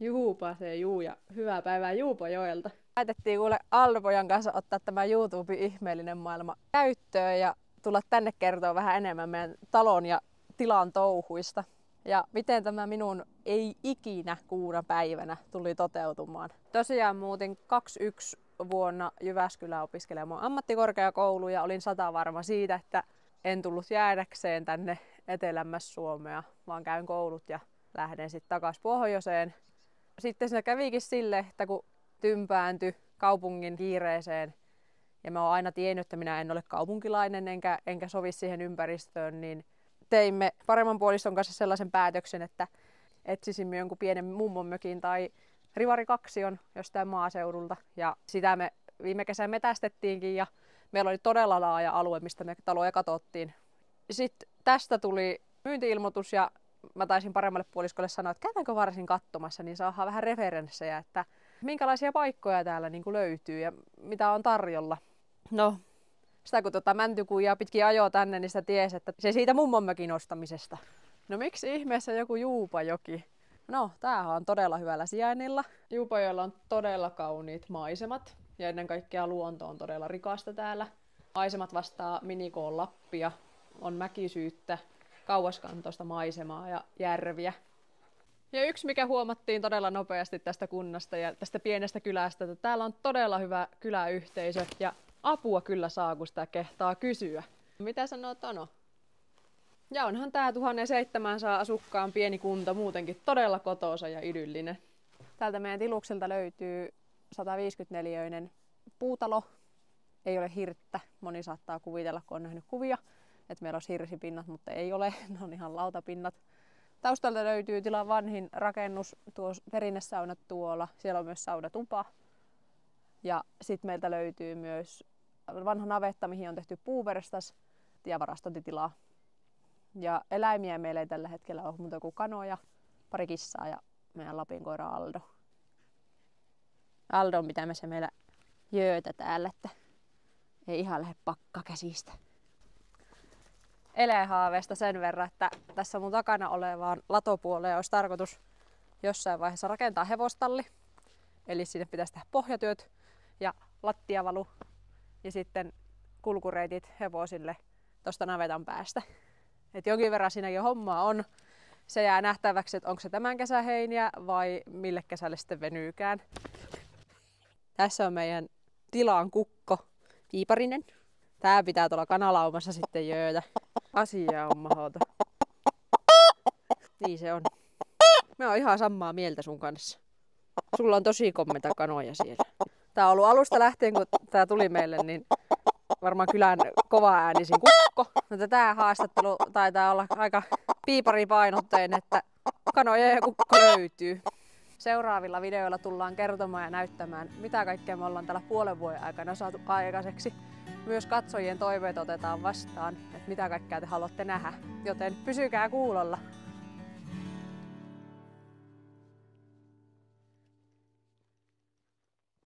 Juupasee juu ja hyvää päivää Juupajoelta. Päätettiin kuule Aldo-pojan kanssa ottaa tämä YouTuben ihmeellinen maailma käyttöön ja tulla tänne kertoa vähän enemmän meidän talon ja tilan touhuista. Ja miten tämä minun ei ikinä kuuna päivänä tuli toteutumaan. Tosiaan muutin 21 vuonna Jyväskylään opiskelemaan ammattikorkeakouluun ja olin satavarma siitä, että en tullut jäädäkseen tänne etelämmäs Suomea, vaan käyn koulut ja lähden sitten takaisin pohjoiseen. Sitten siinä kävikin sille, että kun tympääntyi kaupungin kiireeseen ja mä oon aina tiennyt, että minä en ole kaupunkilainen enkä sovi siihen ympäristöön, niin teimme paremman puolison kanssa sellaisen päätöksen, että etsisimme jonkun pienen mummonmökin tai rivarikaksion jostain maaseudulta. Ja sitä me viime kesän metästettiinkin ja meillä oli todella laaja alue, mistä me taloja katsottiin. Sitten tästä tuli myynti-ilmoitus ja mä taisin paremmalle puoliskolle sanoa, että käydäänkö varsin katsomassa, niin saadaan vähän referenssejä, että minkälaisia paikkoja täällä niin kuin löytyy ja mitä on tarjolla. No, sitä kun mäntykuijaa pitkin ajoa tänne, niin sitä tiesi, että se siitä mummonmökin ostamisesta. No miksi ihmeessä joku Juupajoki? No, tämähän on todella hyvällä sijainnilla. Juupajoella on todella kauniit maisemat ja ennen kaikkea luonto on todella rikasta täällä. Maisemat vastaa minikoon Lappia, on mäkisyyttä, kauaskantoista maisemaa ja järviä. Ja yksi, mikä huomattiin todella nopeasti tästä kunnasta ja tästä pienestä kylästä, että täällä on todella hyvä kyläyhteisö ja apua kyllä saa, kun sitä kehtaa kysyä. Mitä sanoo Tono? Ja onhan tää 1700 asukkaan pieni kunta muutenkin todella kotoisa ja idyllinen. Täältä meidän tilukselta löytyy 154-neliöinen puutalo. Ei ole hirttä. Moni saattaa kuvitella, kun on nähnyt kuvia, että meillä olisi hirsipinnat, mutta ei ole. Ne on ihan lautapinnat. Taustalta löytyy tilan vanhin rakennus, tuo perinnesaunat tuolla. Siellä on myös saunatupa. Ja sitten meiltä löytyy myös vanha navetta, mihin on tehty puuverstas ja varastointitilaa. Ja eläimiä meillä ei tällä hetkellä ole muuta kuin kanoja, pari kissaa ja meidän Lapin koira Aldo. Aldo on pitämässä meillä jöötä täällä, että ei ihan lähde pakka käsistä. Elehaaveesta sen verran, että tässä mun takana olevaan latopuoleen olisi tarkoitus jossain vaiheessa rakentaa hevostalli. Eli sinne pitäisi tehdä pohjatyöt ja lattiavalu ja sitten kulkureitit hevosille tuosta navetan päästä. Et jonkin verran siinäkin hommaa on. Se jää nähtäväksi, että onko se tämän kesän heiniä vai mille kesälle sitten venyykään. Tässä on meidän tilan kukko Piiparinen. Tää pitää tuolla kanalaumassa sitten jöötä. Asia on mahdoton. Niin se on. Mä oon ihan samaa mieltä sun kanssa. Sulla on tosi kommenta kanoja siellä. Tää on ollut alusta lähtien, kun tää tuli meille, niin varmaan kylän kova äänisin kukko. Mutta tää haastattelu taitaa olla aika piiparipainotteinen, että kanoja ja kukko löytyy. Seuraavilla videoilla tullaan kertomaan ja näyttämään, mitä kaikkea me ollaan tällä puolen vuoden aikana saatu aikaiseksi. Myös katsojien toiveet otetaan vastaan, että mitä kaikkea te haluatte nähdä, joten pysykää kuulolla.